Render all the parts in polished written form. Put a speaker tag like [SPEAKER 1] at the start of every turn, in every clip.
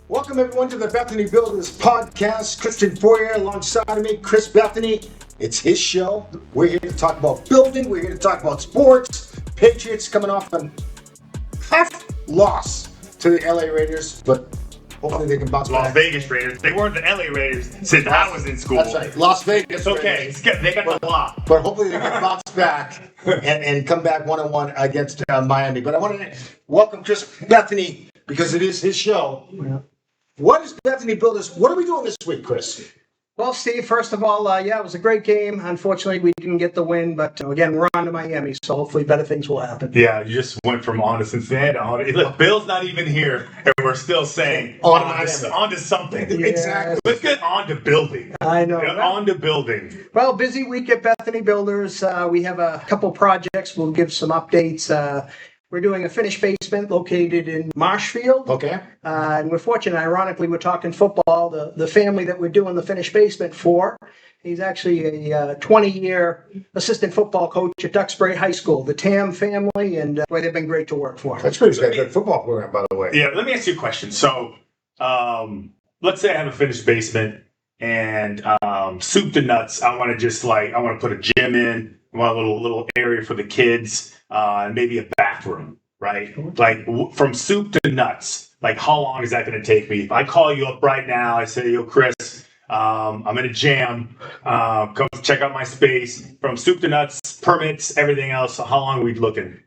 [SPEAKER 1] Welcome everyone to the Bethany Builders Podcast. Christian Foyer alongside me, Chris Bethany. It's his show. We're here to talk about building. We're here to talk about sports. Patriots coming off a tough loss to the LA Raiders, but hopefully they can bounce back.
[SPEAKER 2] Las Vegas Raiders. They weren't the LA Raiders since I was in school.
[SPEAKER 1] That's right. Las Vegas.
[SPEAKER 2] It's okay.
[SPEAKER 1] Raiders.
[SPEAKER 2] They got the block.
[SPEAKER 1] But hopefully they can bounce back and come back 1-1 against Miami. But I want to welcome Chris Bethany because it is his show. Yeah. What is Bethany Builders? What are we doing this week, Chris?
[SPEAKER 3] Well, Steve, first of all, it was a great game. Unfortunately, we didn't get the win, but again, we're on to Miami, so hopefully better things will happen.
[SPEAKER 2] Yeah, you just went from on to Cincinnati to on to... Look, Bill's not even here, and we're still saying on to something.
[SPEAKER 1] Yeah. Exactly.
[SPEAKER 2] Let's get on to building.
[SPEAKER 3] I know.
[SPEAKER 2] On to building.
[SPEAKER 3] Well, busy week at Bethany Builders. We have a couple projects. We'll give some updates. We're doing a finished basement located in Marshfield.
[SPEAKER 1] Okay.
[SPEAKER 3] And we're fortunate, ironically, we're talking football. The family that we're doing the finished basement for, he's actually a 20-year assistant football coach at Duxbury High School, the Tam family, and they've been great to work for.
[SPEAKER 1] That's pretty good. Good football program, by the way.
[SPEAKER 2] Yeah, let me ask you a question. So, let's say I have a finished basement and soup to nuts. I want to put a gym in. I want a little area for the kids. And maybe a bathroom, right? Like from soup to nuts. Like how long is that going to take me? If I call you up right now, I say, "Yo, Chris, I'm in a jam. Come check out my space." From soup to nuts, permits, everything else. So how long are we looking?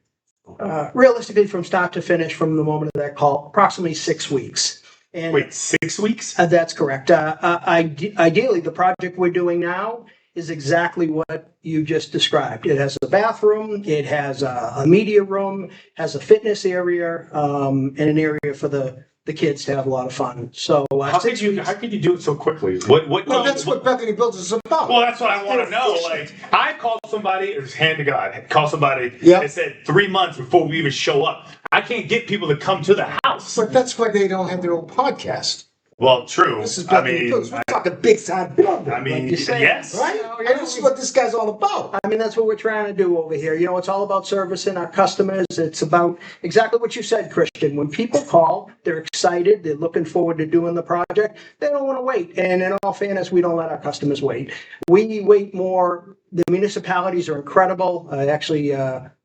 [SPEAKER 3] Realistically, from start to finish, from the moment of that call, approximately 6 weeks. And
[SPEAKER 2] wait, 6 weeks?
[SPEAKER 3] That's correct. Ideally, the project we're doing now is exactly what you just described. It has a bathroom, it has a media room, has a fitness area, and an area for the kids to have a lot of fun. So
[SPEAKER 2] how could you do it so quickly?
[SPEAKER 1] That's what Bethany Builders is about.
[SPEAKER 2] Well, that's what I want to know. Like, I called somebody, it was hand to God, called somebody
[SPEAKER 1] and
[SPEAKER 2] said 3 months before we even show up. I can't get people to come to the house.
[SPEAKER 1] But that's why they don't have their own podcast.
[SPEAKER 2] Well, true.
[SPEAKER 1] This is Bethany Builders. We're talking big time building.
[SPEAKER 2] I mean,
[SPEAKER 3] like you say,
[SPEAKER 2] yes.
[SPEAKER 1] Right? I don't see what this guy's all about.
[SPEAKER 3] I mean, that's what we're trying to do over here. It's all about servicing our customers. It's about exactly what you said, Christian. When people call, they're excited. They're looking forward to doing the project. They don't want to wait. And in all fairness, we don't let our customers wait. We wait more. The municipalities are incredible. I actually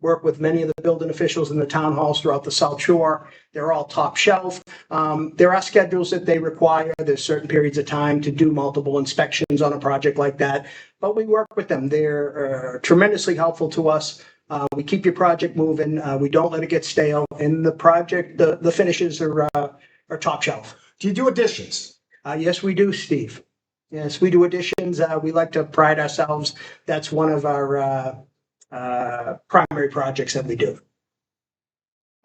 [SPEAKER 3] work with many of the building officials in the town halls throughout the South Shore. They're all top shelf. There are schedules that they require. There's certain periods of time to do multiple inspections on a project like that. But we work with them. They're tremendously helpful to us. We keep your project moving. We don't let it get stale. And the project, the finishes are top shelf.
[SPEAKER 1] Do you do additions?
[SPEAKER 3] Yes, we do, Steve. Yes, we do additions. We like to pride ourselves. That's one of our primary projects that we do.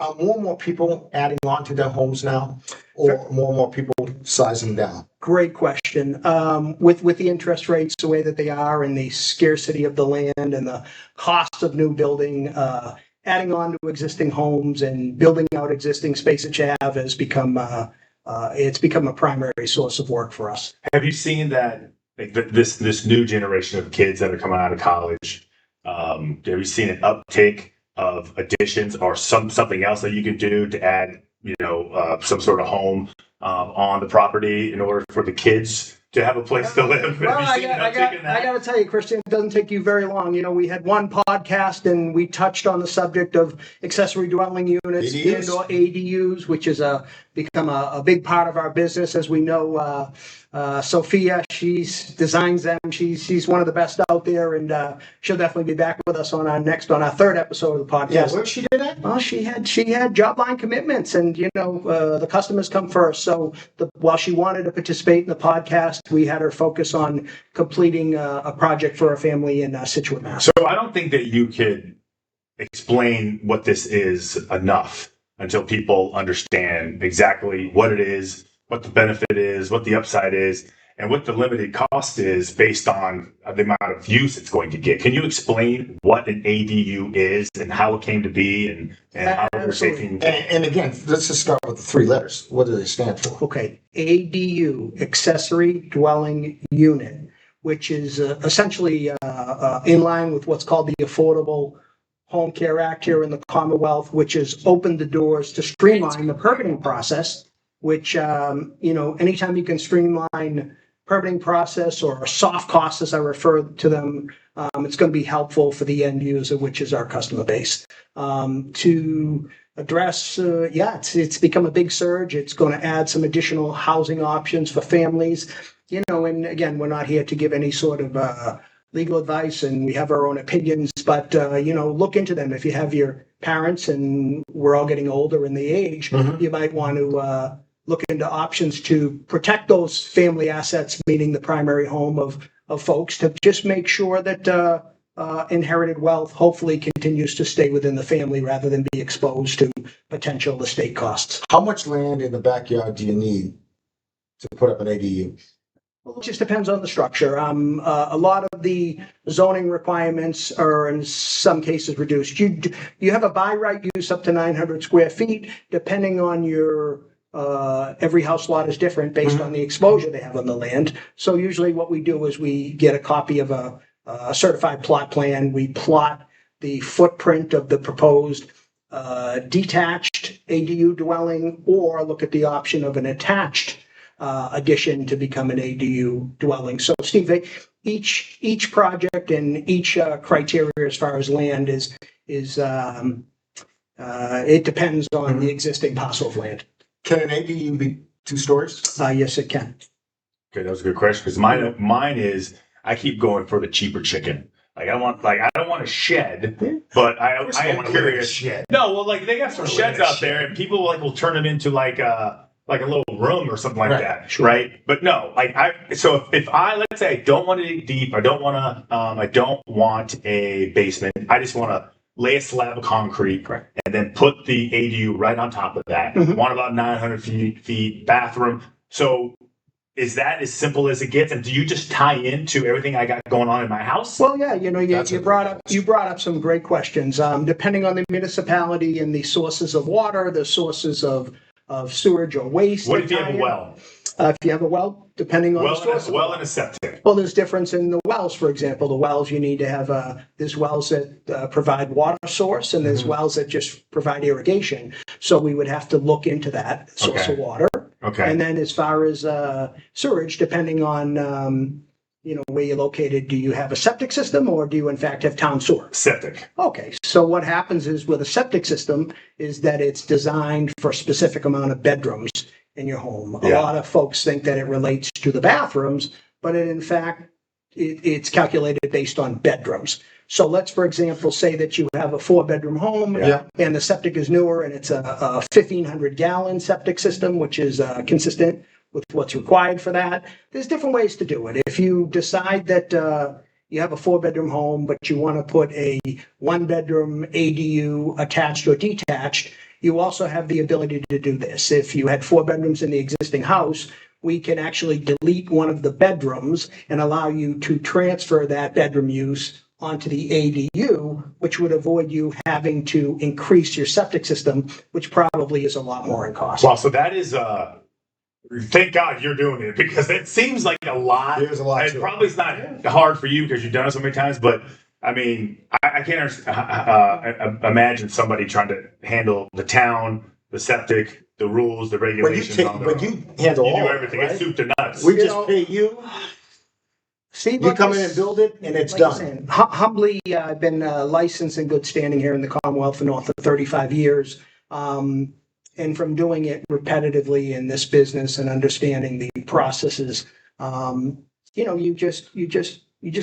[SPEAKER 1] Are more and more people adding on to their homes now, or more and more people sizing down?
[SPEAKER 3] Great question. With the interest rates the way that they are and the scarcity of the land and the cost of new building, adding on to existing homes and building out existing space that you have has become it's become a primary source of work for us.
[SPEAKER 2] Have you seen that this new generation of kids that are coming out of college? Have you seen an uptick of additions or something else that you can do to add, some sort of home on the property in order for the kids to have a place to live?
[SPEAKER 3] Well, I got to tell you, Christian, it doesn't take you very long. We had one podcast and we touched on the subject of accessory dwelling units and or ADUs, which is become a big part of our business. As we know, Sophia, she designs them. She's one of the best out there, and she'll definitely be back with us on our third episode of the podcast.
[SPEAKER 1] Yeah, where she did that?
[SPEAKER 3] Well, she had job line commitments, and the customers come first. So while she wanted to participate in the podcast, we had her focus on completing a project for a family in Situate, Mass.
[SPEAKER 2] So I don't think that you could explain what this is enough until people understand exactly what it is, what the benefit is, what the upside is, and what the limited cost is based on the amount of use it's going to get. Can you explain what an ADU is and how it came to be and how they're taking...
[SPEAKER 1] And again, let's just start with the 3 letters. What do they stand for?
[SPEAKER 3] Okay, ADU, accessory dwelling unit, which is essentially in line with what's called the Affordable Home Care Act here in the Commonwealth, which has opened the doors to streamline the permitting process which, anytime you can streamline permitting process or soft costs, as I refer to them, it's going to be helpful for the end user, which is our customer base. To address, it's become a big surge. It's going to add some additional housing options for families. And again, we're not here to give any sort of legal advice, and we have our own opinions, but look into them. If you have your parents, and we're all getting older in the age, you might want to look into options to protect those family assets, meaning the primary home of folks, to just make sure that inherited wealth hopefully continues to stay within the family rather than be exposed to potential estate costs.
[SPEAKER 1] How much land in the backyard do you need to put up an ADU?
[SPEAKER 3] Well, it just depends on the structure. A lot of the zoning requirements are in some cases reduced. You have a by right use up to 900 square feet, depending on your every house lot is different based on the exposure they have on the land. So usually what we do is we get a copy of a certified plot plan. We plot the footprint of the proposed detached ADU dwelling, or look at the option of an attached addition to become an ADU dwelling. So, Steve, each project and each criteria as far as land is it depends on the existing parcel of land.
[SPEAKER 1] Can an ADU be 2 stories?
[SPEAKER 3] Yes, it can.
[SPEAKER 2] Okay, that was a good question, because mine is, I keep going for the cheaper chicken. I don't want a shed, but I am curious.
[SPEAKER 1] Shed.
[SPEAKER 2] No, well, they got some sheds out there, and people will turn them into like a little room or something like that,
[SPEAKER 3] sure.
[SPEAKER 2] right? But no, so if let's say I don't want to dig deep, I don't want a basement. I just want to lay a slab of concrete, correct, and then put the ADU right on top of that. Want about 900 feet, bathroom. So is that as simple as it gets? And do you just tie into everything I got going on in my house?
[SPEAKER 3] Well, yeah, you brought up some great questions. Depending on the municipality and the sources of water, the sources of sewage or waste.
[SPEAKER 2] What if you have a well?
[SPEAKER 3] If you have a well, depending on the source.
[SPEAKER 2] Well and a septic.
[SPEAKER 3] Well, there's difference in the wells, for example. The wells you need to have, there's wells that provide water source, and there's wells that just provide irrigation. So we would have to look into that source of water.
[SPEAKER 2] Okay.
[SPEAKER 3] And then as far as sewage, depending on where you're located, do you have a septic system, or do you in fact have town sewer?
[SPEAKER 2] Septic.
[SPEAKER 3] Okay, so what happens is with a septic system is that it's designed for a specific amount of bedrooms in your home. A lot of folks think that it relates to the bathrooms, but in fact, it's calculated based on bedrooms. So let's, for example, say that you have a 4-bedroom home and the septic is newer and it's a 1,500-gallon septic system, which is consistent with what's required for that. There's different ways to do it. If you decide that you have a 4-bedroom home, but you want to put a 1-bedroom ADU attached or detached, you also have the ability to do this. If you had 4 bedrooms in the existing house, we can actually delete one of the bedrooms and allow you to transfer that bedroom use onto the ADU, which would avoid you having to increase your septic system, which probably is a lot more in cost.
[SPEAKER 2] Wow, so that is thank God you're doing it, because it seems like a lot.
[SPEAKER 1] There's a lot.
[SPEAKER 2] It probably is not hard for you because you've done it so many times, but I mean, I can't imagine somebody trying to handle the town, the septic, the rules, the regulations.
[SPEAKER 1] When you handle
[SPEAKER 2] you do
[SPEAKER 1] all
[SPEAKER 2] everything.
[SPEAKER 1] Right?
[SPEAKER 2] It's soup to nuts.
[SPEAKER 1] We just pay you.
[SPEAKER 3] Steve,
[SPEAKER 1] you come in and build it, and it's done.
[SPEAKER 3] Humbly, I've been licensed in good standing here in the Commonwealth of North for 35 years. And from doing it repetitively in this business and understanding the processes, you just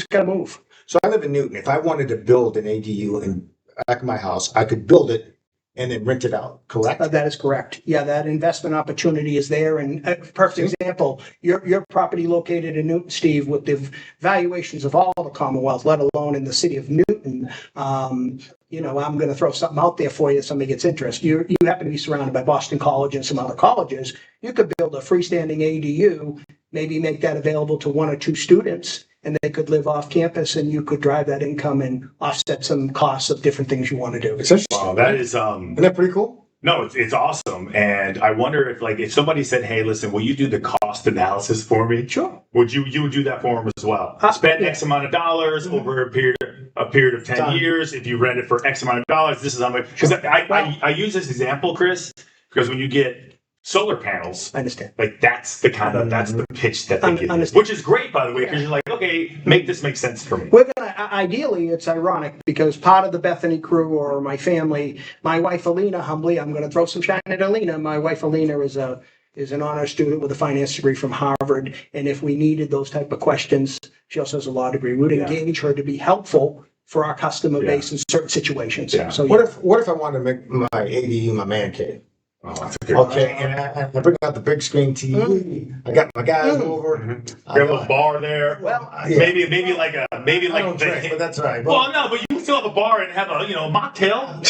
[SPEAKER 3] got to move.
[SPEAKER 1] So I live in Newton. If I wanted to build an ADU in back of my house, I could build it and then rent it out, correct?
[SPEAKER 3] That is correct. Yeah, that investment opportunity is there. And a perfect example, your property located in Newton, Steve, with the valuations of all the Commonwealth, let alone in the city of Newton. I'm going to throw something out there for you if somebody gets interest. You happen to be surrounded by Boston College and some other colleges. You could build a freestanding ADU, maybe make that available to 1 or 2 students, and they could live off campus, and you could drive that income and offset some costs of different things you want to do.
[SPEAKER 2] Wow, that is
[SPEAKER 1] isn't that pretty cool?
[SPEAKER 2] No, it's awesome. And I wonder if somebody said, "Hey, listen, will you do the cost analysis for me?"
[SPEAKER 3] Sure.
[SPEAKER 2] Would you do that for them as well? Spend X amount of dollars over a period of 10 years. If you rent it for X amount of dollars, this is how much. Because I use this example, Chris, because when you get solar panels.
[SPEAKER 3] I understand.
[SPEAKER 2] Like that's the kind of that's the pitch that they give you, which is great, by the way, because you're like, okay, make this make sense for me.
[SPEAKER 3] We're gonna ideally. It's ironic because part of the Bethany crew or my family, my wife Alina, humbly, I'm going to throw some shine at Alina. My wife Alina is an honor student with a finance degree from Harvard, and if we needed those type of questions, she also has a law degree. We'd engage her to be helpful for our customer base in certain situations.
[SPEAKER 1] Yeah.
[SPEAKER 3] So
[SPEAKER 1] what if I wanted to make my ADU my man cave?
[SPEAKER 2] Oh, that's a good
[SPEAKER 1] Okay, and I bring out the big screen TV. I got my guys over.
[SPEAKER 2] Got a little bar there.
[SPEAKER 3] Well,
[SPEAKER 2] maybe like
[SPEAKER 1] I don't drink, but that's all right.
[SPEAKER 2] Well, no, but you can still have a bar and have a mocktail.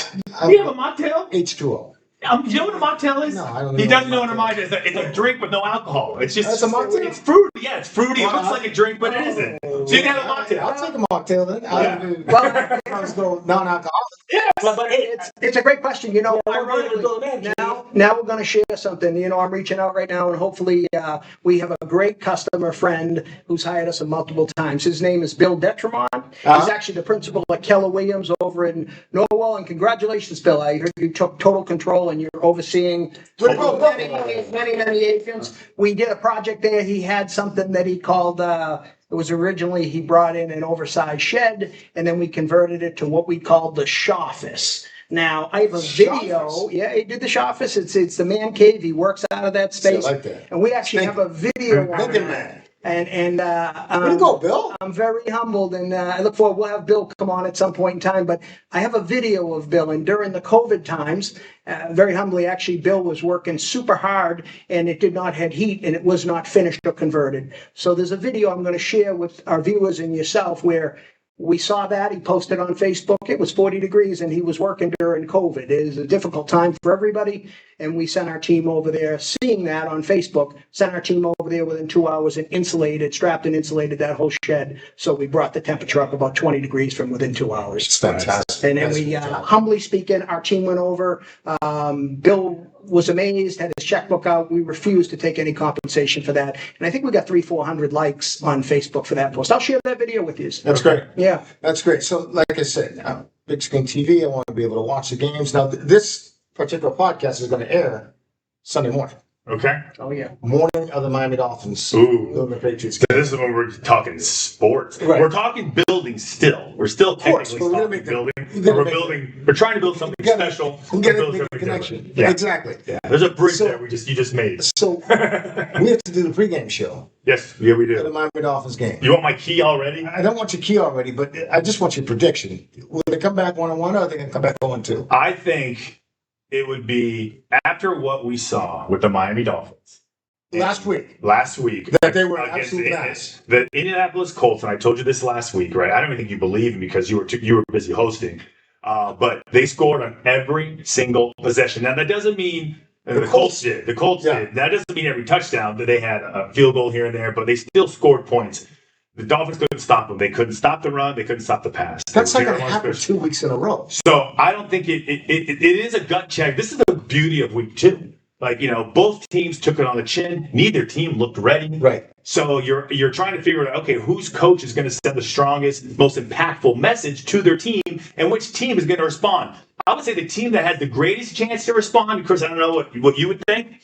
[SPEAKER 2] Do you have a mocktail?
[SPEAKER 1] H2O.
[SPEAKER 2] You know what a mocktail is?
[SPEAKER 1] No, I don't know.
[SPEAKER 2] He doesn't know what a mocktail is. It's a drink with no alcohol. It's just
[SPEAKER 1] That's a mocktail?
[SPEAKER 2] It's fruity. Yeah, it's fruity. It looks like a drink, but it isn't. So you can have a mocktail.
[SPEAKER 1] I'll take a mocktail then.
[SPEAKER 3] Well,
[SPEAKER 1] Let's go non-alcoholic.
[SPEAKER 2] Yes.
[SPEAKER 3] but it's a great question. Ironically, now we're going to share something. I'm reaching out right now, and hopefully we have a great customer friend who's hired us multiple times. His name is Bill Detremont. He's actually the principal at Keller Williams over in Norwell. And congratulations, Bill. I heard you took total control and you're overseeing many agents. We did a project there. He had something that he called it was originally he brought in an oversized shed, and then we converted it to what we called the shoffice. Now I have a video. Yeah, he did the shoffice. It's the man cave. He works out of that space.
[SPEAKER 1] I like that.
[SPEAKER 3] And we actually have a video on
[SPEAKER 1] Thinking
[SPEAKER 3] that.
[SPEAKER 1] man.
[SPEAKER 3] And
[SPEAKER 1] Way to go, Bill.
[SPEAKER 3] I'm very humbled, and I look forward. We'll have Bill come on at some point in time. But I have a video of Bill, and during the COVID times, very humbly, actually, Bill was working super hard, and it did not have heat, and it was not finished or converted. So there's a video I'm going to share with our viewers and yourself where we saw that. He posted on Facebook. It was 40 degrees, and he was working during COVID. It is a difficult time for everybody, and we sent our team over there. Seeing that on Facebook, sent our team over there within 2 hours and strapped and insulated that whole shed. So we brought the temperature up about 20 degrees from within 2 hours.
[SPEAKER 1] It's fantastic.
[SPEAKER 3] And then we, humbly speaking, our team went over. Bill was amazed, had his checkbook out. We refused to take any compensation for that. And I think we got 300-400 likes on Facebook for that post. I'll share that video with you.
[SPEAKER 1] That's great.
[SPEAKER 3] Yeah.
[SPEAKER 1] That's great. So, like I said, big screen TV, I want to be able to watch the games. Now, this particular podcast is going to air Sunday morning.
[SPEAKER 2] Okay.
[SPEAKER 3] Oh, yeah.
[SPEAKER 1] Morning of the Miami Dolphins.
[SPEAKER 2] Ooh.
[SPEAKER 1] The Patriots.
[SPEAKER 2] This is when we're talking sports.
[SPEAKER 1] Right.
[SPEAKER 2] We're talking building still. We're still
[SPEAKER 1] course,
[SPEAKER 2] technically
[SPEAKER 1] but we're
[SPEAKER 2] talking
[SPEAKER 1] gonna
[SPEAKER 2] building. We're trying to build something special.
[SPEAKER 1] We got to
[SPEAKER 2] build
[SPEAKER 1] make a
[SPEAKER 2] something
[SPEAKER 1] connection.
[SPEAKER 2] different. Yeah.
[SPEAKER 1] Exactly.
[SPEAKER 2] Yeah. There's a bridge
[SPEAKER 1] So-
[SPEAKER 2] there you just made.
[SPEAKER 1] So, we have to do the pregame show
[SPEAKER 2] Yes, yeah, we
[SPEAKER 1] for the
[SPEAKER 2] do.
[SPEAKER 1] Miami Dolphins game.
[SPEAKER 2] You want my key already?
[SPEAKER 1] I don't want your key already, but I just want your prediction. Will they come back 1-1 or are they going to come back 0-2?
[SPEAKER 2] I think it would be after what we saw with the Miami Dolphins.
[SPEAKER 1] Last week.
[SPEAKER 2] That
[SPEAKER 1] they were
[SPEAKER 2] against
[SPEAKER 1] absolute mess.
[SPEAKER 2] the Indianapolis Colts, and I told you this last week, right? I don't even think you believe me because you were busy hosting. But they scored on every single possession. Now that doesn't mean the Colts did. The Colts did. That doesn't mean every touchdown that they had a field goal here and there, but they still scored points. The Dolphins couldn't stop them. They couldn't stop the run. They couldn't stop the pass.
[SPEAKER 1] That's not going to happen 2 weeks in a row.
[SPEAKER 2] So I don't think it is a gut check. This is the beauty of week 2. Like, both teams took it on the chin. Neither team looked ready.
[SPEAKER 1] Right.
[SPEAKER 2] So you're trying to figure out, okay, whose coach is going to send the strongest, most impactful message to their team, and which team is going to respond. I would say the team that had the greatest chance to respond, because I don't know what you would think,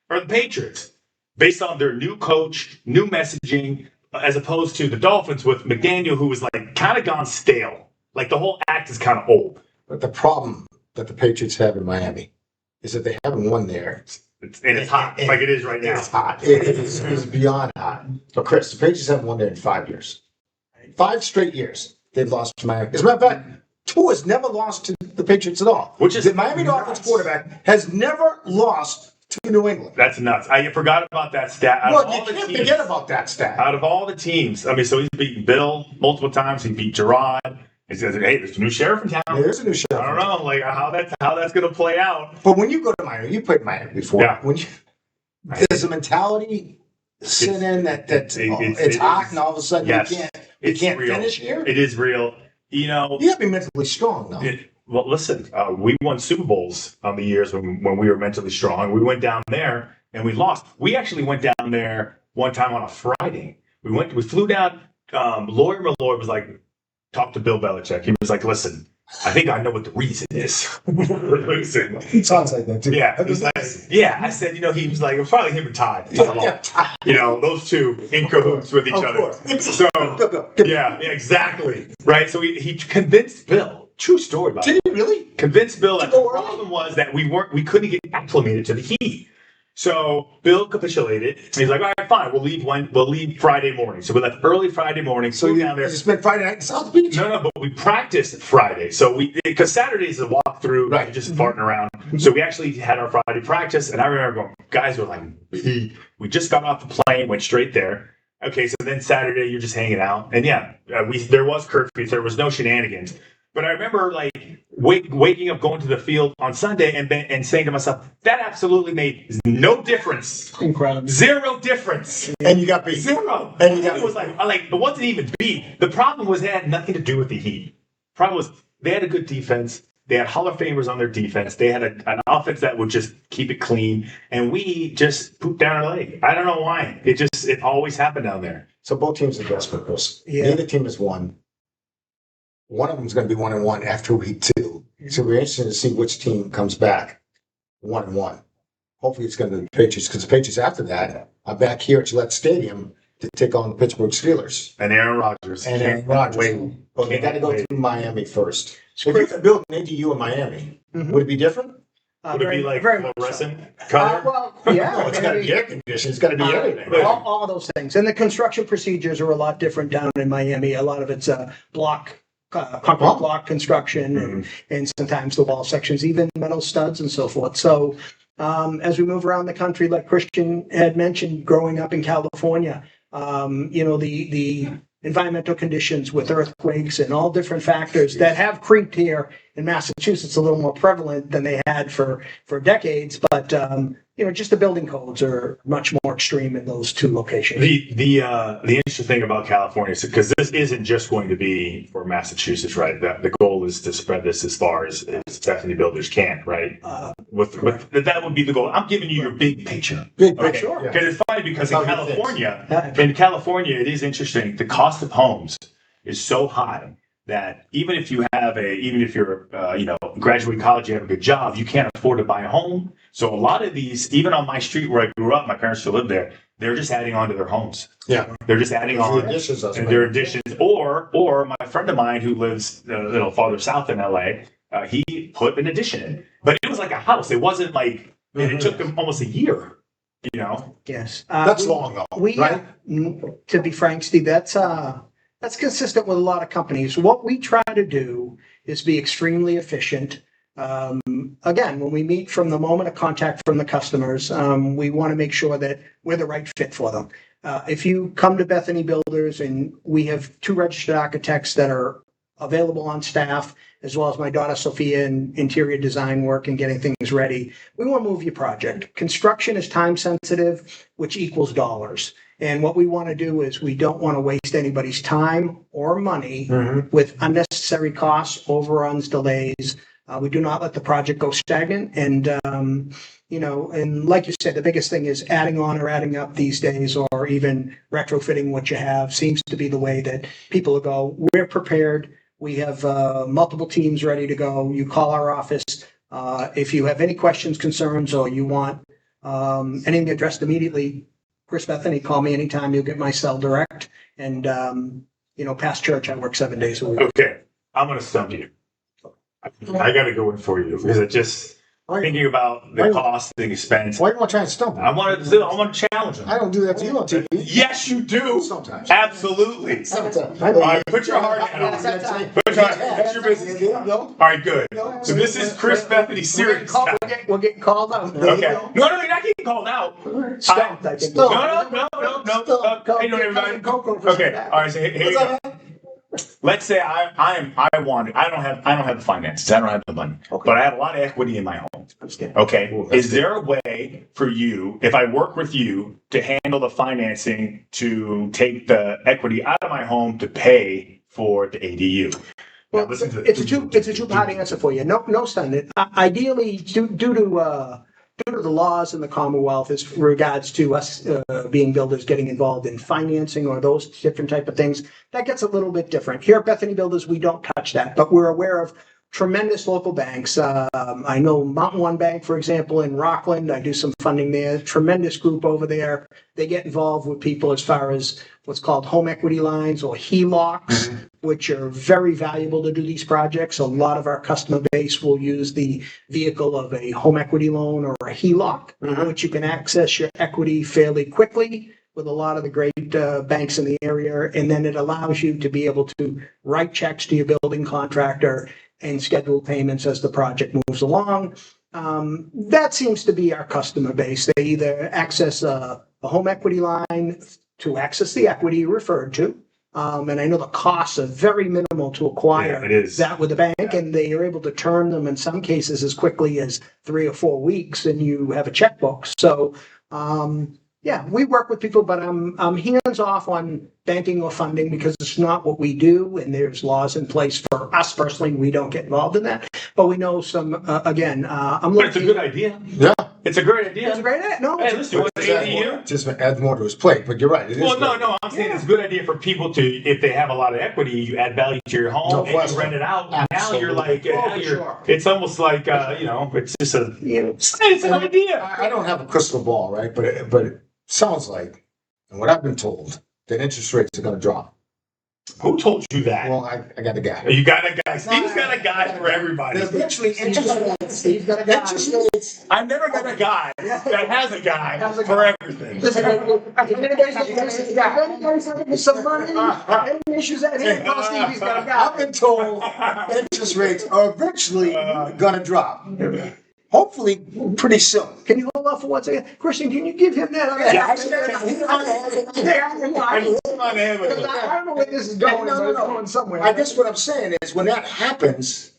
[SPEAKER 2] are the Patriots, based on their new coach, new messaging, as opposed to the Dolphins with McDaniel, who was like kind of gone stale. Like the whole act is kind of old.
[SPEAKER 1] But the problem that the Patriots have in Miami is that they haven't won there.
[SPEAKER 2] It's hot, like it is right now.
[SPEAKER 1] It's hot. It is beyond hot. But Chris, the Patriots haven't won there in 5 years. 5 straight years they've lost to Miami. As a matter of fact, Tua has never lost to the Patriots at all.
[SPEAKER 2] Which is
[SPEAKER 1] the Miami Dolphins quarterback has never lost to New England.
[SPEAKER 2] That's nuts. I forgot about that stat.
[SPEAKER 1] Well, you can't forget about that stat.
[SPEAKER 2] Out of all the teams, I mean, so he's beaten Bill multiple times. He beat Gerard. He says, "Hey, there's a new sheriff in town."
[SPEAKER 1] Yeah, there's a new sheriff.
[SPEAKER 2] I don't know, like how that's going to play out.
[SPEAKER 1] But when you go to Miami, you played Miami before.
[SPEAKER 2] Yeah.
[SPEAKER 1] There's a mentality sit in that it's hot, and all of a sudden you can't
[SPEAKER 2] real.
[SPEAKER 1] finish here.
[SPEAKER 2] It is real.
[SPEAKER 1] You have to be mentally strong, though.
[SPEAKER 2] Well, listen, we won Super Bowls on the years when we were mentally strong. We went down there and we lost. We actually went down there one time on a Friday. We flew down. Lawyer Malloy was like, talk to Bill Belichick. He was like, listen, I think I know what the reason is. Listen.
[SPEAKER 1] It sounds like that too.
[SPEAKER 2] Yeah, it was like, yeah. I said, he was like, it was probably him and Todd. Those two in cahoots with each
[SPEAKER 1] Of
[SPEAKER 2] other.
[SPEAKER 1] course.
[SPEAKER 2] So, yeah, exactly. Right. So he convinced Bill. True story about
[SPEAKER 1] Did he really?
[SPEAKER 2] Convinced Bill that the problem was that we couldn't get acclimated to the heat. So Bill capitulated. And he's like, all right, fine. We'll leave Friday morning. So we left early Friday morning.
[SPEAKER 1] So you
[SPEAKER 2] down there.
[SPEAKER 1] just spent Friday night in South Beach?
[SPEAKER 2] No, but we practiced Friday. So because Saturday is a walkthrough, right? Just farting around. So we actually had our Friday practice, and I remember going, guys were like, we just got off the plane, went straight there. Okay, so then Saturday you're just hanging out, and there was curfews, there was no shenanigans. But I remember waking up, going to the field on Sunday and saying to myself, that absolutely made no difference.
[SPEAKER 3] Incredible.
[SPEAKER 2] Zero difference.
[SPEAKER 1] And you got beat.
[SPEAKER 2] Zero.
[SPEAKER 1] And
[SPEAKER 2] It was like it wasn't even beat. The problem was it had nothing to do with the heat. The problem was they had a good defense. They had Hall of Famers on their defense. They had an offense that would just keep it clean. And we just pooped down our leg. I don't know why. It always happened down there.
[SPEAKER 1] So both teams are desperate, Chris.
[SPEAKER 3] Yeah.
[SPEAKER 1] Neither team has won. One of them is going to be 1-1 after week 2. So we're interested to see which team comes back 1-1. Hopefully it's going to be the Patriots, because the Patriots after that are back here at Gillette Stadium to take on the Pittsburgh Steelers.
[SPEAKER 2] And Aaron Rodgers.
[SPEAKER 1] And Aaron Rodgers. But they got to go through Miami first. If you could build an ADU in Miami, would it be different?
[SPEAKER 2] Would it be like fluorescent
[SPEAKER 3] So.
[SPEAKER 2] color?
[SPEAKER 3] Yeah.
[SPEAKER 1] It's got to be air conditioned. It's got to be everything.
[SPEAKER 3] All of those things. And the construction procedures are a lot different down in Miami. A lot of it's concrete block construction, and sometimes the wall sections, even metal studs and so forth. So as we move around the country, like Christian had mentioned, growing up in California, the environmental conditions with earthquakes and all different factors that have creeped here in Massachusetts a little more prevalent than they had for decades. But just the building codes are much more extreme in those two locations.
[SPEAKER 2] The interesting thing about California is because this isn't just going to be for Massachusetts, right? The goal is to spread this as far as Bethany builders can, right? With that would be the goal. I'm giving you your big picture.
[SPEAKER 1] Big
[SPEAKER 2] Okay.
[SPEAKER 1] picture.
[SPEAKER 2] Because it's funny because in California, it is interesting. The cost of homes is so high that even if you're graduating college, you have a good job, you can't afford to buy a home. So a lot of these, even on my street where I grew up, my parents still live there, they're just adding on to their homes.
[SPEAKER 1] Yeah.
[SPEAKER 2] They're just adding on their additions. Or my friend of mine who lives a little farther south in LA, he put an addition in. But it was like a house. It wasn't like, it took them almost a year,
[SPEAKER 3] Yes.
[SPEAKER 1] That's long though, right?
[SPEAKER 3] To be frank, Steve, that's consistent with a lot of companies. What we try to do is be extremely efficient. Again, when we meet from the moment of contact from the customers, we want to make sure that we're the right fit for them. If you come to Bethany Builders, and we have 2 registered architects that are available on staff, as well as my daughter Sophia in interior design work and getting things ready, we want to move your project. Construction is time sensitive, which equals dollars. And what we want to do is we don't want to waste anybody's time or money with unnecessary costs, overruns, delays. We do not let the project go stagnant. And, and like you said, the biggest thing is adding on or adding up these days, or even retrofitting what you have seems to be the way that people go. We're prepared. We have multiple teams ready to go. You call our office. If you have any questions, concerns, or you want anything addressed immediately, Chris Bethany, call me anytime. You'll get my cell direct. And, past church, I work 7 days a week.
[SPEAKER 2] Okay. I'm going to stump you. I got to go in for you because it just thinking about the cost, the expense.
[SPEAKER 1] Why do you want to try and stump me?
[SPEAKER 2] I want to challenge them.
[SPEAKER 1] I don't do that to you on TV.
[SPEAKER 2] Yes, you do.
[SPEAKER 1] Sometimes.
[SPEAKER 2] Absolutely.
[SPEAKER 1] Sometimes.
[SPEAKER 2] All right, put your heart in. That's your business. All right, good. So this is Chris Bethany serious.
[SPEAKER 3] We're getting called out.
[SPEAKER 2] Okay. No, you're not getting called out.
[SPEAKER 3] Stumped, I think.
[SPEAKER 2] No. Hey, don't everybody. Okay. All right. So here you go. Let's say I don't have the finances. I don't have the money, but I have a lot of equity in my home. Okay. Is there a way for you, if I work with you, to handle the financing to take the equity out of my home to pay for the ADU?
[SPEAKER 3] Well, it's a two-part answer for you. No, son. Ideally, due to the laws in the Commonwealth as regards to us being builders getting involved in financing or those different type of things, that gets a little bit different. Here at Bethany Builders, we don't touch that, but we're aware of tremendous local banks. I know Mountain One Bank, for example, in Rockland. I do some funding there. Tremendous group over there. They get involved with people as far as what's called home equity lines or HELOCs, which are very valuable to do these projects. A lot of our customer base will use the vehicle of a home equity loan or a HELOC, which you can access your equity fairly quickly with a lot of the great banks in the area. And then it allows you to be able to write checks to your building contractor and schedule payments as the project moves along. That seems to be our customer base. They either access a home equity line to access the equity you referred to. And I know the costs are very minimal to acquire that with the bank, and they are able to turn them in some cases as quickly as 3 or 4 weeks, and you have a checkbook. So, yeah, we work with people, but I'm hands off on banking or funding because it's not what we do, and there's laws in place for us personally. We don't get involved in that, but we know some. Again, I'm looking.
[SPEAKER 2] But it's a good idea.
[SPEAKER 1] Yeah.
[SPEAKER 2] It's a great idea.
[SPEAKER 3] It's a great idea. No,
[SPEAKER 2] Hey, listen, what's ADU?
[SPEAKER 1] Just add more to his plate, but you're right.
[SPEAKER 2] I'm saying it's a good idea for people to, if they have a lot of equity, you add value to your home and you rent it out. Now you're like, it's almost like, it's just it's an idea.
[SPEAKER 1] I don't have a crystal ball, right? But it sounds like, and what I've been told, that interest rates are going to drop.
[SPEAKER 2] Who told you that?
[SPEAKER 1] Well, I got a guy.
[SPEAKER 2] You got a guy. Steve's got a guy for everybody.
[SPEAKER 1] Eventually, Steve's got a guy. Interest rates.
[SPEAKER 2] I've never got a guy that has a guy for everything.
[SPEAKER 3] Some money, any issues at hand, call Steve, he's got a guy.
[SPEAKER 1] I've been told interest rates are eventually going to drop. Hopefully, pretty soon.
[SPEAKER 3] Can you hold off for 1 second? Christian, can you give him that? I don't know where this is going, but it's going somewhere.
[SPEAKER 1] I guess what I'm saying is when that happens,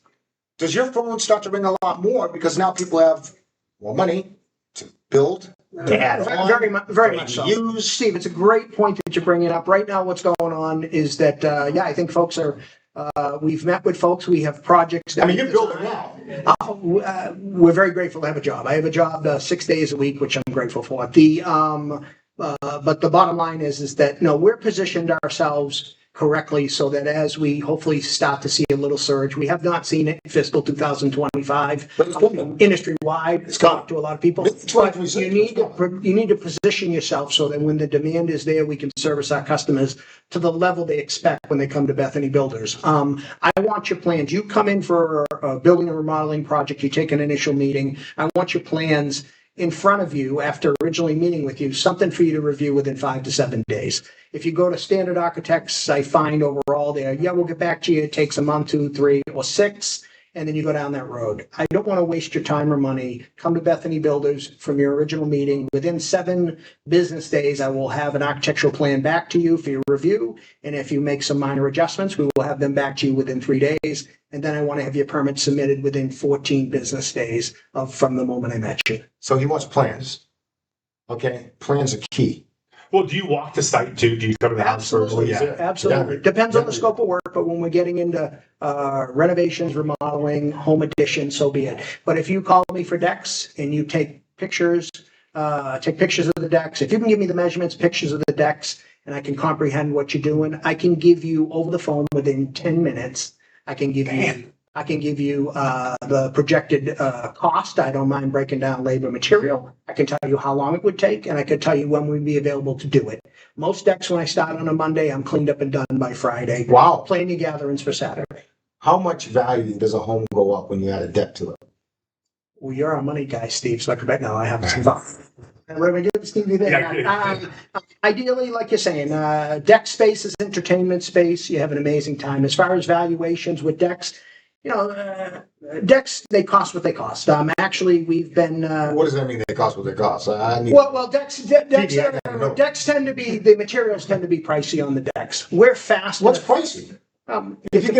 [SPEAKER 1] does your phone start to ring a lot more because now people have more money to build?
[SPEAKER 3] Very much so.
[SPEAKER 1] Use.
[SPEAKER 3] Steve, it's a great point that you're bringing up. Right now, what's going on is that, I think folks are, we've met with folks. We have projects.
[SPEAKER 1] You're building now.
[SPEAKER 3] We're very grateful to have a job. I have a job 6 days a week, which I'm grateful for. But the bottom line is that we're positioned ourselves correctly so that as we hopefully start to see a little surge, we have not seen it in fiscal 2025 industry-wide. It's talked to a lot of people. But you need to position yourself so that when the demand is there, we can service our customers to the level they expect when they come to Bethany Builders. I want your plans. You come in for a building and remodeling project, you take an initial meeting. I want your plans in front of you after originally meeting with you, something for you to review within 5 to 7 days. If you go to standard architects, I find overall there, we'll get back to you. It takes a month, 2, 3, or 6, and then you go down that road. I don't want to waste your time or money. Come to Bethany Builders from your original meeting. Within 7 business days, I will have an architectural plan back to you for your review. And if you make some minor adjustments, we will have them back to you within 3 days. And then I want to have your permit submitted within 14 business days from the moment I met you.
[SPEAKER 1] So he wants plans. Okay, plans are key.
[SPEAKER 2] Well, do you walk the site too? Do you come to the house first?
[SPEAKER 3] Absolutely.
[SPEAKER 1] Yeah.
[SPEAKER 3] Depends on the scope of work, but when we're getting into renovations, remodeling, home addition, so be it. But if you call me for decks and you take pictures of the decks, if you can give me the measurements, pictures of the decks, and I can comprehend what you're doing, I can give you over the phone within 10 minutes. I can give you the projected cost. I don't mind breaking down labor material. I can tell you how long it would take, and I can tell you when we'd be available to do it. Most decks, when I start on a Monday, I'm cleaned up and done by Friday.
[SPEAKER 1] Wow.
[SPEAKER 3] Planning your gatherings for Saturday.
[SPEAKER 1] How much value does a home go up when you add a deck to it?
[SPEAKER 3] Well, you're our money guy, Steve, so I can bet now I have some fun. We're going to give Stevie there. Ideally, like you're saying, deck space is entertainment space. You have an amazing time. As far as valuations with decks, decks, they cost what they cost. Actually, we've been...
[SPEAKER 1] what does that mean, they cost what they cost?
[SPEAKER 3] Decks tend to be, the materials tend to be pricey on the decks. We're fast.
[SPEAKER 1] What's pricey? If you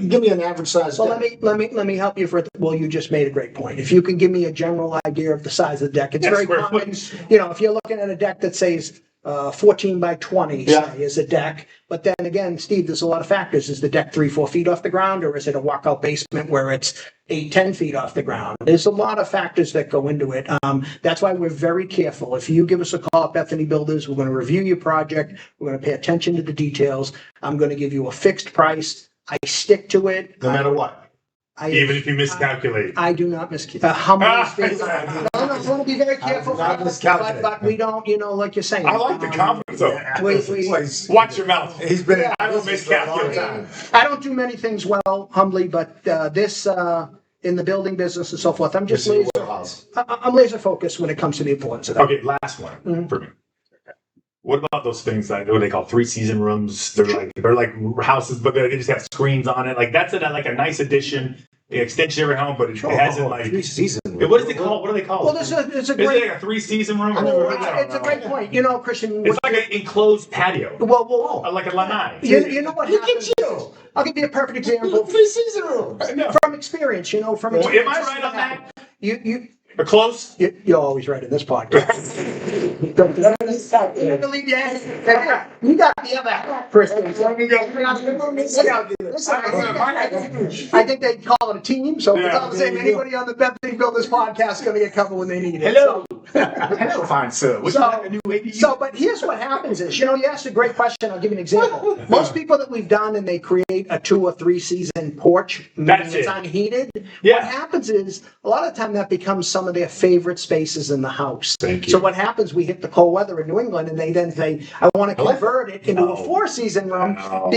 [SPEAKER 1] give me an average size.
[SPEAKER 3] Well, let me help you for it. Well, you just made a great point. If you can give me a general idea of the size of the deck, it's very common. If you're looking at a deck that says 14 by 20 is a deck. But then again, Steve, there's a lot of factors. Is the deck 3-4 feet off the ground, or is it a walkout basement where it's 8-10 feet off the ground? There's a lot of factors that go into it. That's why we're very careful. If you give us a call at Bethany Builders, we're going to review your project. We're going to pay attention to the details. I'm going to give you a fixed price. I stick to it.
[SPEAKER 1] No matter what.
[SPEAKER 2] Even if you miscalculate.
[SPEAKER 3] I do not miscalculate. Humbly speaking. I want to be very careful. But we don't, like you're saying.
[SPEAKER 2] I like the confidence though. Watch your mouth.
[SPEAKER 1] He's been.
[SPEAKER 2] I don't miscalculate.
[SPEAKER 3] I don't do many things well, humbly, but this in the building business and so forth, I'm just laser. I'm laser focused when it comes to the importance of that.
[SPEAKER 2] Okay, last one for me. What about those things that what they call 3-season rooms? They're like houses, but they just have screens on it. Like that's like a nice addition, the extension of your home, but it hasn't like
[SPEAKER 1] 3-season.
[SPEAKER 2] What is it called? What do they call
[SPEAKER 3] Well,
[SPEAKER 2] it?
[SPEAKER 3] it's a great.
[SPEAKER 2] Is it like a 3-season room?
[SPEAKER 3] It's a great point. Christian.
[SPEAKER 2] It's like an enclosed patio.
[SPEAKER 3] Well,
[SPEAKER 2] like a lanai.
[SPEAKER 3] You know what happens? I'll give you a perfect example.
[SPEAKER 1] 3-season room.
[SPEAKER 3] From experience, from
[SPEAKER 2] experience. Am I right on that?
[SPEAKER 3] You
[SPEAKER 2] Or close?
[SPEAKER 3] You're always right in this podcast. You got the other half, Kristen. I think they call it a team, so it's all the same. Anybody on the Bethoney Builders podcast is going to get covered when they need it.
[SPEAKER 1] Hello. Hello, fine sir.
[SPEAKER 3] But here's what happens is, you asked a great question. I'll give you an example. Most people that we've done and they create a 2 or 3 season porch, meaning it's unheated. What happens is, a lot of the time that becomes some of their favorite spaces in the house. So what happens, we hit the cold weather in New England and they then say, I want to convert it into a 4-season room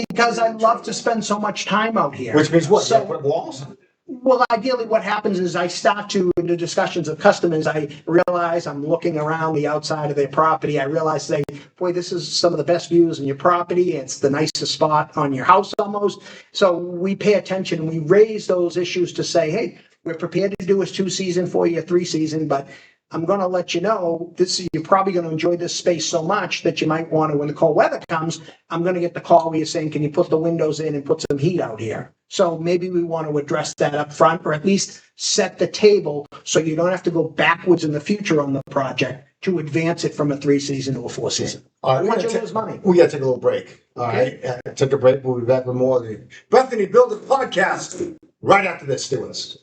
[SPEAKER 3] because I love to spend so much time out here.
[SPEAKER 1] Which means what? So, put walls?
[SPEAKER 3] Well, ideally what happens is I start to, in the discussions of customers, I realize I'm looking around the outside of their property. I realize, boy, this is some of the best views in your property. It's the nicest spot on your house almost. So we pay attention. We raise those issues to say, hey, we're prepared to do a 2-season for you, a 3-season, but I'm going to let you know you're probably going to enjoy this space so much that you might want to, when the cold weather comes, I'm going to get the call where you're saying, can you put the windows in and put some heat out here? So maybe we want to address that up front, or at least set the table so you don't have to go backwards in the future on the project to advance it from a 3-season to a 4-season.
[SPEAKER 1] All right,
[SPEAKER 3] Once you lose money.
[SPEAKER 1] We got to take a little break. All right, take a break. We'll be back with more of the Bethoney Builders podcast right after this. Stay with us.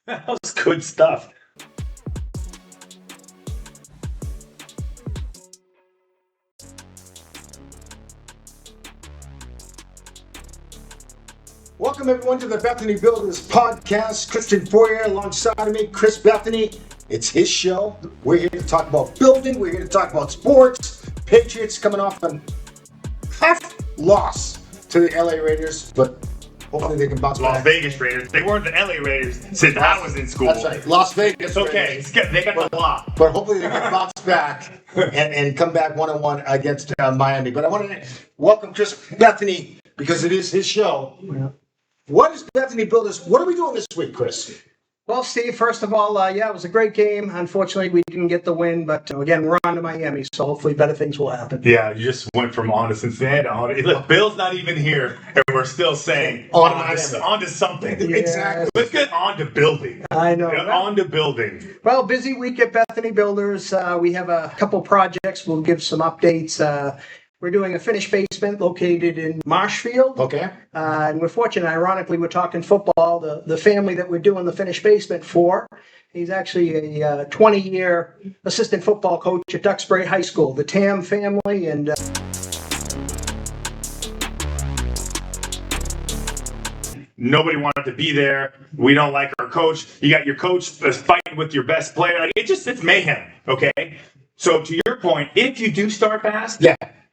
[SPEAKER 2] That was good stuff.
[SPEAKER 1] Welcome everyone to the Bethoney Builders podcast. Christian Foyer alongside me, Chris Bethoney. It's his show. We're here to talk about building. We're here to talk about sports. Patriots coming off a tough loss to the LA Raiders, but hopefully they can bounce back.
[SPEAKER 2] Las Vegas Raiders. They weren't the LA Raiders since I was in school.
[SPEAKER 1] That's right. Las Vegas.
[SPEAKER 2] It's okay.
[SPEAKER 1] Raiders.
[SPEAKER 2] They got the block.
[SPEAKER 1] But hopefully they can bounce back and come back 1-1 against Miami. But I want to welcome Chris Bethoney because it is his show.
[SPEAKER 3] Yeah.
[SPEAKER 1] What is Bethoney Builders? What are we doing this week, Chris?
[SPEAKER 3] Well, Steve, first of all, it was a great game. Unfortunately, we didn't get the win, but again, we're on to Miami, so hopefully better things will happen.
[SPEAKER 2] Yeah, you just went from on to Cincinnati to on to... Look, Bill's not even here, and we're still saying on to something.
[SPEAKER 3] Yeah.
[SPEAKER 2] Exactly. Let's get on to building.
[SPEAKER 3] I know.
[SPEAKER 2] On to building.
[SPEAKER 3] Well, busy week at Bethoney Builders. We have a couple projects. We'll give some updates. We're doing a finished basement located in Marshfield.
[SPEAKER 1] Okay.
[SPEAKER 3] And we're fortunate, ironically, we're talking football. The family that we're doing the finished basement for, he's actually a 20-year assistant football coach at Duxbury High School, the Tam family. And
[SPEAKER 2] nobody wanted to be there. We don't like our coach. You got your coach fighting with your best player. Like it's mayhem, okay? So to your point, if you do start fast,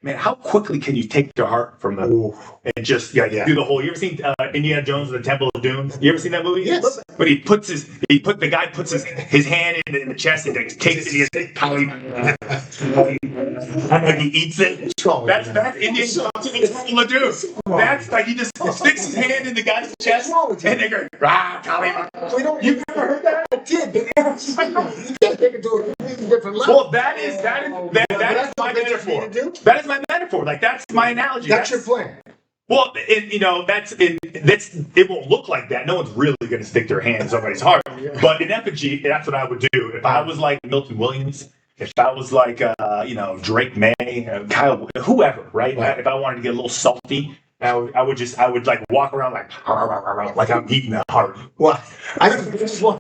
[SPEAKER 2] man, how quickly can you take their heart from them and just do the whole? You ever seen Indiana Jones and the Temple of Doom? You ever seen that movie?
[SPEAKER 1] Yes.
[SPEAKER 2] But the guy puts his hand in the chest and takes it. And he eats it. That's Indiana Jones and the Temple of Doom. That's like he just sticks his hand in the guy's chest and they go, rah, Kali.
[SPEAKER 1] You've never heard that? I did. You can't take it to a completely different level.
[SPEAKER 2] Well, that is my metaphor. That is my metaphor. Like that's my analogy.
[SPEAKER 1] That's your plan.
[SPEAKER 2] Well, it won't look like that. No one's really going to stick their hand in somebody's heart. But in effigy, that's what I would do. If I was like Milton Williams, if I was like Drake May, Kyle, whoever, right? If I wanted to get a little salty, I would like walk around like I'm eating a heart.
[SPEAKER 1] Well, I just want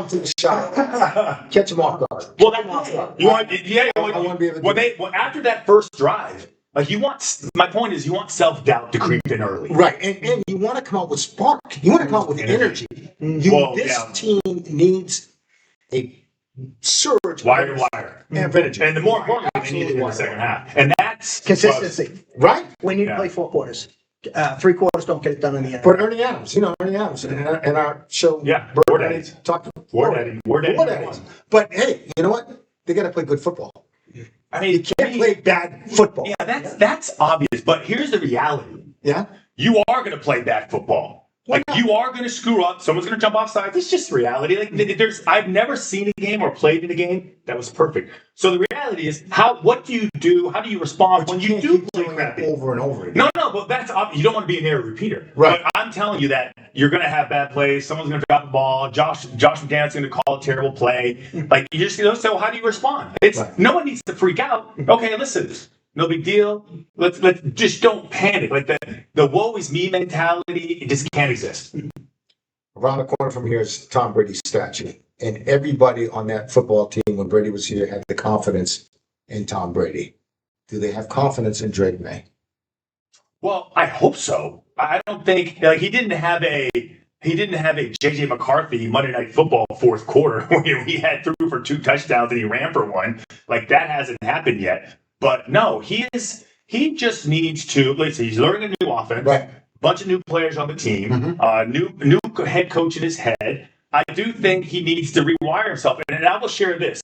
[SPEAKER 1] to take a shot, catch him off guard.
[SPEAKER 2] Well, I want to be able to. After that first drive, Like my point is you want self-doubt to creep in early.
[SPEAKER 1] Right, and you want to come out with spark. You want to come out with energy. This team needs a surge.
[SPEAKER 2] Wire to wire.
[SPEAKER 1] And energy.
[SPEAKER 2] And the more importantly, they need it in the second half. And that's
[SPEAKER 3] Consistency.
[SPEAKER 1] Right?
[SPEAKER 3] We need to play 4 quarters. 3 quarters don't get it done in the end.
[SPEAKER 1] But Ernie Adams, in our show.
[SPEAKER 2] Yeah,
[SPEAKER 1] Word Daddies. But hey, you know what? They got to play good football.
[SPEAKER 2] I mean,
[SPEAKER 1] you can't play bad football.
[SPEAKER 2] Yeah, that's obvious. But here's the reality.
[SPEAKER 1] Yeah?
[SPEAKER 2] You are going to play bad football. Like, you are going to screw up. Someone's going to jump off sides. It's just reality. Like, I've never seen a game or played in a game that was perfect. So the reality is, what do you do? How do you respond when you do play crappy
[SPEAKER 1] over and over again?
[SPEAKER 2] No, but that's you don't want to be an air repeater.
[SPEAKER 1] Right.
[SPEAKER 2] But I'm telling you that you're going to have bad plays. Someone's going to drop the ball. Josh McDaniels going to call a terrible play. Like, you just so how do you respond? No one needs to freak out. Okay, listen. No big deal. Let's just don't panic. Like the woe is me mentality, it just can't exist.
[SPEAKER 1] Around the corner from here is Tom Brady's statue. And everybody on that football team when Brady was here had the confidence in Tom Brady. Do they have confidence in Drake May?
[SPEAKER 2] Well, I hope so. I don't think he didn't have a JJ McCarthy Monday Night Football fourth quarter where he had threw for 2 touchdowns and he ran for 1. Like that hasn't happened yet. But no, he just needs to, he's learning a new offense,
[SPEAKER 1] right.
[SPEAKER 2] Bunch of new players on the team, new head coach in his head. I do think he needs to rewire himself. And I will share this.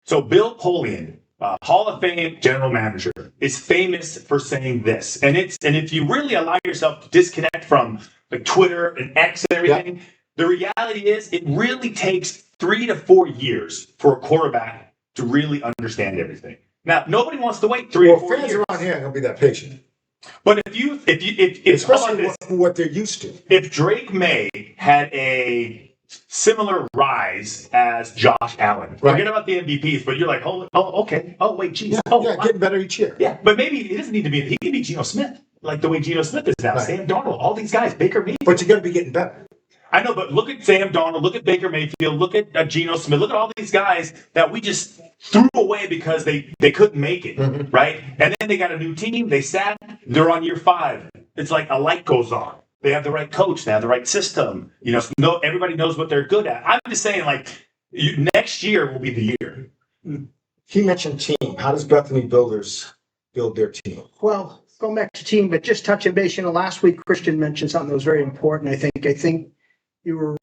[SPEAKER 2] So Bill Polian, Hall of Fame general manager, is famous for saying this. And if you really allow yourself to disconnect from like Twitter and X and everything, the reality is it really takes 3 to 4 years for a quarterback to really understand everything. Now, nobody wants to wait 3 or 4 years.
[SPEAKER 1] Fans around here aren't going to be that patient.
[SPEAKER 2] But if
[SPEAKER 1] especially what they're used to.
[SPEAKER 2] If Drake May had a similar rise as Josh Allen, forget about the MVPs, but you're like, wait, geez.
[SPEAKER 1] Getting better each year.
[SPEAKER 2] Yeah, but maybe he doesn't need to be, he can be Geno Smith, like the way Geno Smith is now. Right. Sam Darnold, all these guys, Baker Mayfield.
[SPEAKER 1] But you got to be getting better.
[SPEAKER 2] I know, but look at Sam Darnold, look at Baker Mayfield, look at Geno Smith, look at all these guys that we just threw away because they couldn't make it, right? And then they got a new team, they're on year 5. It's like a light goes on. They have the right coach, they have the right system. Everybody knows what they're good at. I'm just saying, next year will be the year.
[SPEAKER 1] He mentioned team. How does Bethany Builders build their team?
[SPEAKER 3] Well, going back to team, but just touching base, last week Christian mentioned something that was very important. I think you were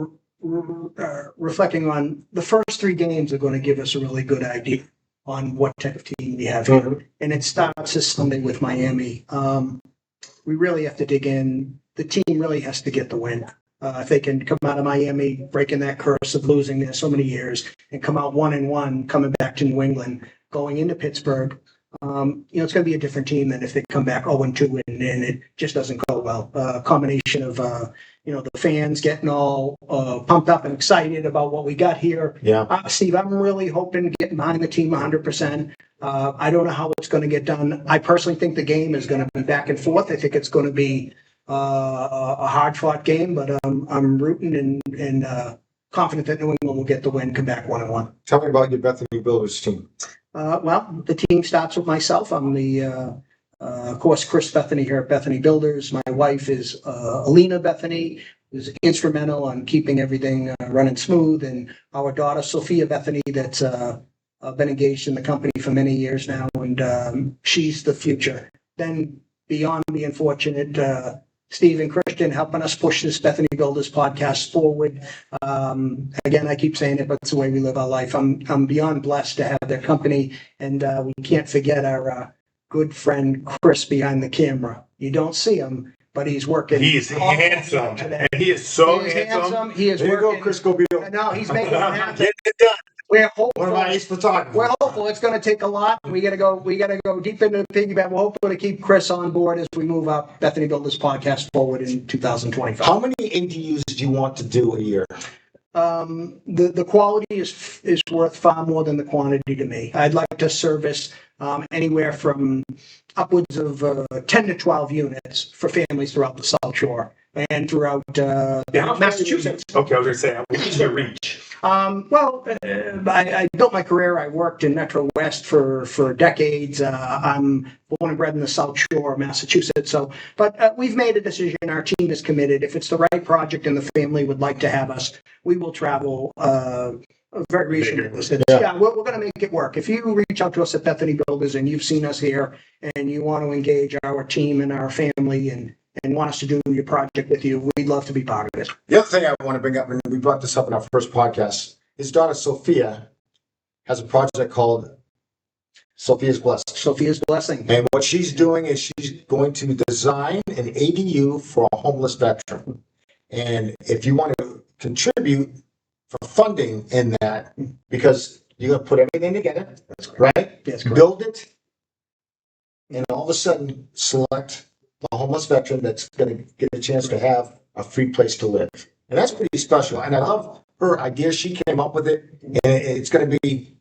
[SPEAKER 3] reflecting on the first 3 games are going to give us a really good idea on what type of team we have here. And it starts this Sunday with Miami. We really have to dig in. The team really has to get the win. If they can come out of Miami, breaking that curse of losing there so many years, and come out 1-1, coming back to New England, going into Pittsburgh, it's going to be a different team than if they come back 0-2 and it just doesn't go well. Combination of, the fans getting all pumped up and excited about what we got here.
[SPEAKER 1] Yeah.
[SPEAKER 3] Steve, I'm really hoping to get behind the team 100%. I don't know how it's going to get done. I personally think the game is going to be back and forth. I think it's going to be a hard-fought game, but I'm rooting and confident that New England will get the win, come back 1-1.
[SPEAKER 1] Tell me about your Bethany Builders team.
[SPEAKER 3] Well, the team starts with myself. I'm the, of course, Chris Bethany here at Bethany Builders. My wife is Alina Bethany, who's instrumental on keeping everything running smooth. And our daughter, Sophia Bethany, that's been engaged in the company for many years now, and she's the future. Then beyond being fortunate, Steve and Christian helping us push this Bethany Builders podcast forward. Again, I keep saying it, but it's the way we live our life. I'm beyond blessed to have their company, and we can't forget our good friend Chris behind the camera. You don't see him, but he's working.
[SPEAKER 2] He's handsome, and he is so handsome.
[SPEAKER 3] He is
[SPEAKER 1] there
[SPEAKER 3] working.
[SPEAKER 1] You go, Chris Gobiel.
[SPEAKER 3] No, he's making it happen.
[SPEAKER 1] Getting it done.
[SPEAKER 3] We're hopeful.
[SPEAKER 1] One of my ace photographers.
[SPEAKER 3] We're hopeful. It's going to take a lot. We got to go deep into the piggyback. We're hopeful to keep Chris on board as we move up Bethany Builders podcast forward in 2025.
[SPEAKER 1] How many ADUs do you want to do a year?
[SPEAKER 3] The quality is worth far more than the quantity to me. I'd like to service anywhere from upwards of 10 to 12 units for families throughout the South Shore and throughout Massachusetts.
[SPEAKER 2] Okay, I was going to say, what is your reach?
[SPEAKER 3] I built my career. I worked in Metro West for decades. I'm born and bred in the South Shore of Massachusetts. But we've made a decision. Our team is committed. If it's the right project and the family would like to have us, we will travel. Very reasonable distance. Yeah, we're going to make it work. If you reach out to us at Bethany Builders and you've seen us here and you want to engage our team and our family and want us to do your project with you, we'd love to be part of it.
[SPEAKER 1] The other thing I want to bring up, and we brought this up in our first podcast, his daughter Sophia has a project called Sophia's Blessing.
[SPEAKER 3] Sophia's Blessing.
[SPEAKER 1] And what she's doing is she's going to design an ADU for a homeless veteran. And if you want to contribute for funding in that, because you're going to put everything together, right?
[SPEAKER 3] Yes, correct.
[SPEAKER 1] Build it, and all of a sudden select the homeless veteran that's going to get a chance to have a free place to live. And that's pretty special. And I love her idea. She came up with it, and it's going to be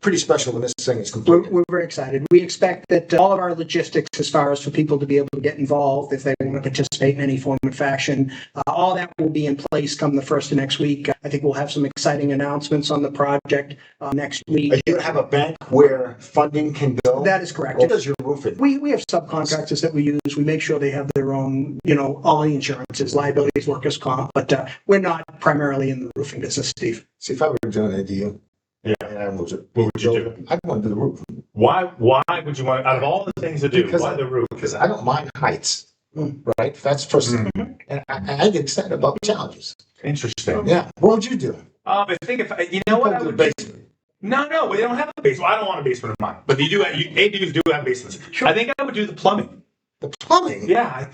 [SPEAKER 1] pretty special when this thing is complete.
[SPEAKER 3] We're very excited. We expect that all of our logistics, as far as for people to be able to get involved, if they want to participate in any form or fashion, all that will be in place come the first of next week. I think we'll have some exciting announcements on the project next week.
[SPEAKER 1] Are you going to have a bank where funding can go?
[SPEAKER 3] That is correct.
[SPEAKER 1] What does your roofing?
[SPEAKER 3] We have subcontractors that we use. We make sure they have their own, all the insurances, liabilities, workers' comp, but we're not primarily in the roofing business, Steve.
[SPEAKER 1] See, if I were doing an ADU,
[SPEAKER 2] Yeah.
[SPEAKER 1] and I was
[SPEAKER 2] What would you do?
[SPEAKER 1] I'd want to do the roof.
[SPEAKER 2] Why would you want, out of all the things to do, why the roof?
[SPEAKER 1] Because I don't mind heights, right? That's the first thing. And I get excited about challenges.
[SPEAKER 2] Interesting.
[SPEAKER 1] Yeah. What would you do?
[SPEAKER 2] I think you know what I would do?
[SPEAKER 1] Basement.
[SPEAKER 2] No, we don't have a basement. I don't want a basement of mine, but ADUs do have basements.
[SPEAKER 3] Sure.
[SPEAKER 2] I think I would do the plumbing.
[SPEAKER 1] The plumbing?
[SPEAKER 2] Yeah,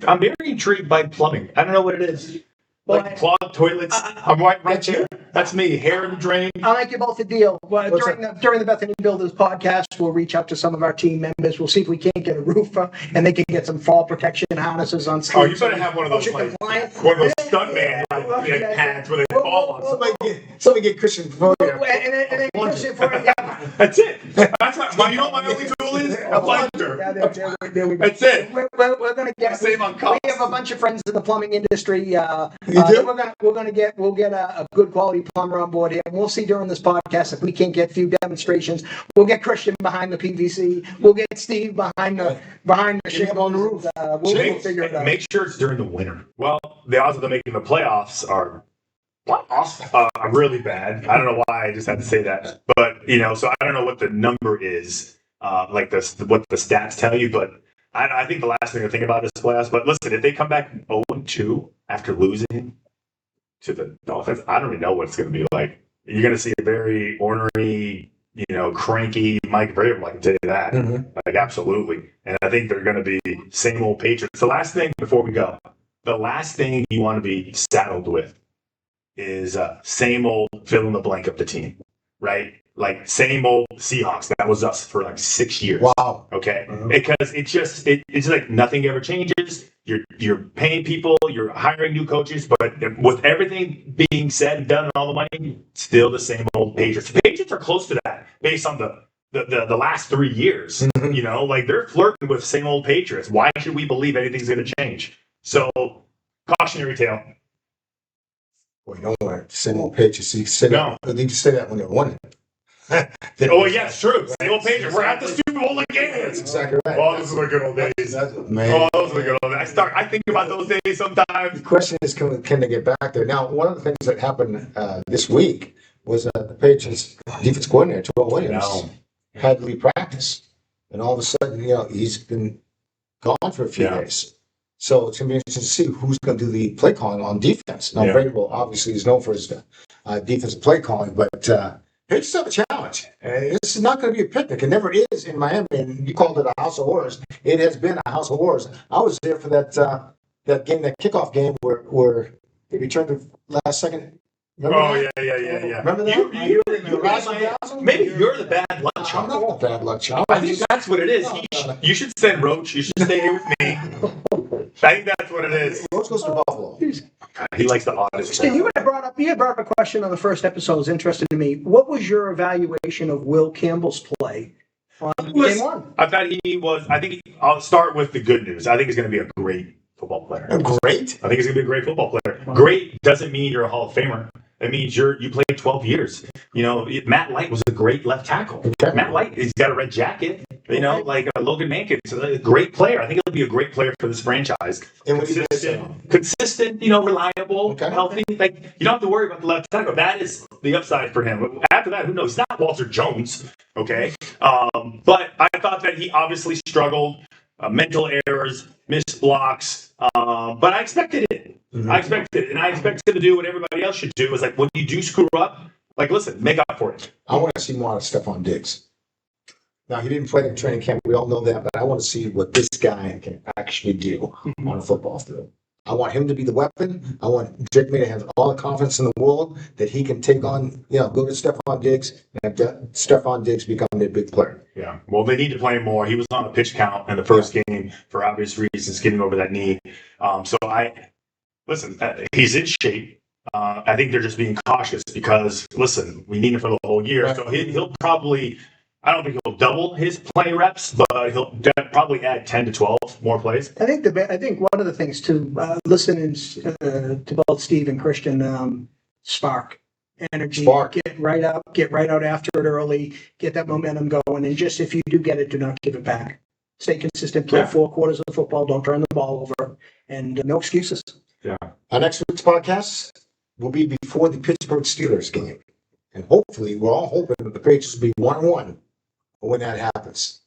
[SPEAKER 2] I'm very intrigued by plumbing. I don't know what it is. Like clogged toilets. I'm right there. That's me. Hair in the drain.
[SPEAKER 3] I'll make you both a deal. During the Bethany Builders podcast, we'll reach out to some of our team members. We'll see if we can't get a roofer and they can get some fall protection harnesses on.
[SPEAKER 2] Oh, you better have one of those stuntman pants where they fall on.
[SPEAKER 1] Somebody get Christian Foyer.
[SPEAKER 2] That's it. That's what, you know what my only tool is? A plunger. That's it.
[SPEAKER 3] We're going to get.
[SPEAKER 2] Save on costs.
[SPEAKER 3] We have a bunch of friends in the plumbing industry.
[SPEAKER 1] You do?
[SPEAKER 3] We'll get a good quality plumber on board here, and we'll see during this podcast if we can't get a few demonstrations. We'll get Christian behind the PVC. We'll get Steve behind the shingle on the roof. We'll figure it out.
[SPEAKER 2] Make sure it's during the winter. Well, the odds of them making the playoffs are really bad. I don't know why I just had to say that, but so I don't know what the number is, what the stats tell you, but. I think the last thing to think about is playoffs. But listen, if they come back 0-2 after losing to the Dolphins, I don't even know what it's going to be like. You're going to see a very ornery, cranky Mike Vrabel. I can tell you that. Like, absolutely. And I think they're going to be same old Patriots. The last thing before we go, the last thing you want to be saddled with is same old fill in the blank of the team, right? Like same old Seahawks. That was us for like 6 years.
[SPEAKER 1] Wow.
[SPEAKER 2] Okay. Because it's like nothing ever changes. You're paying people, you're hiring new coaches, but with everything being said and done and all the money, still the same old Patriots. The Patriots are close to that based on the last 3 years. Like they're flirting with same old Patriots. Why should we believe anything's going to change? So cautionary tale.
[SPEAKER 1] Well, you don't want to same old Patriots. You say that. You can say that when they're winning.
[SPEAKER 2] Yes, true. Same old Patriots. We're at the Super Bowl again.
[SPEAKER 1] That's exactly right.
[SPEAKER 2] Oh, those are the good old days.
[SPEAKER 1] Man.
[SPEAKER 2] Oh, those are the good old days. I think about those days sometimes.
[SPEAKER 1] The question is, can they get back there? Now, one of the things that happened this week was the Patriots defense coordinator, Terrell Williams, had to leave practice. And all of a sudden, he's been gone for a few days. So it's going to be interesting to see who's going to do the play calling on defense. Now, Vrabel obviously is known for his defensive play calling, but Patriots have a challenge. This is not going to be a picnic. It never is in Miami, and you called it a house of horrors. It has been a house of horrors. I was there for that game, that kickoff game where they returned the last second. Remember that?
[SPEAKER 2] Yeah.
[SPEAKER 1] Remember that?
[SPEAKER 2] Maybe you're the bad lunch
[SPEAKER 1] I'm
[SPEAKER 2] hog.
[SPEAKER 1] not a bad luck charm.
[SPEAKER 2] I think that's what it is. You should send Roach. You should stay here with me. I think that's what it is.
[SPEAKER 1] Roach goes to Buffalo.
[SPEAKER 2] He likes the oddest.
[SPEAKER 3] Steve, you had brought up a question on the first episode. It's interesting to me. What was your evaluation of Will Campbell's play on game one?
[SPEAKER 2] I thought he was. I'll start with the good news. I think he's going to be a great football player.
[SPEAKER 1] Great?
[SPEAKER 2] I think he's going to be a great football player. Great doesn't mean you're a Hall of Famer. It means you played 12 years. Matt Light was a great left tackle.
[SPEAKER 1] Okay.
[SPEAKER 2] Matt Light, he's got a red jacket. Like Logan Mankins, a great player. I think he'll be a great player for this franchise.
[SPEAKER 1] And
[SPEAKER 2] Consistent, reliable,
[SPEAKER 1] Okay.
[SPEAKER 2] healthy. Like, you don't have to worry about the left tackle. That is the upside for him. After that, who knows? He's not Walter Jones, okay? But I thought that he obviously struggled. Mental errors, missed blocks, but I expected it.
[SPEAKER 1] Mm-hmm.
[SPEAKER 2] I expected it, and I expect him to do what everybody else should do. Is like, when you do screw up, like, listen, make up for it.
[SPEAKER 1] I want to see more of Stephon Diggs. Now, he didn't play in training camp. We all know that, but I want to see what this guy can actually do on a football field. I want him to be the weapon. I want Drake May to have all the confidence in the world that he can take on, go to Stephon Diggs and have Stephon Diggs become a big player.
[SPEAKER 2] Yeah. Well, they need to play him more. He was on the pitch count in the first game for obvious reasons, getting over that knee. Listen, he's in shape. I think they're just being cautious because, listen, we need him for the whole year. Right. So he'll probably, I don't think he'll double his play reps, but he'll probably add 10 to 12 more plays.
[SPEAKER 3] I think one of the things to listening to both Steve and Christian, spark, energy, get right out after it early, get that momentum going, and just if you do get it, do not give it back. Stay consistent, play 4 quarters of football, don't turn the ball over, and no excuses.
[SPEAKER 2] Yeah.
[SPEAKER 1] Our next week's podcast will be before the Pittsburgh Steelers game, and hopefully, we're all hoping that the Patriots will be 1-1 when that happens.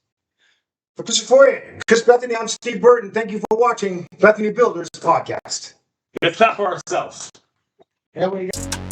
[SPEAKER 1] For Chris Bethany, I'm Steve Burton. Thank you for watching Bethany Builders Podcast.
[SPEAKER 2] It's not for ourselves.
[SPEAKER 3] There we go.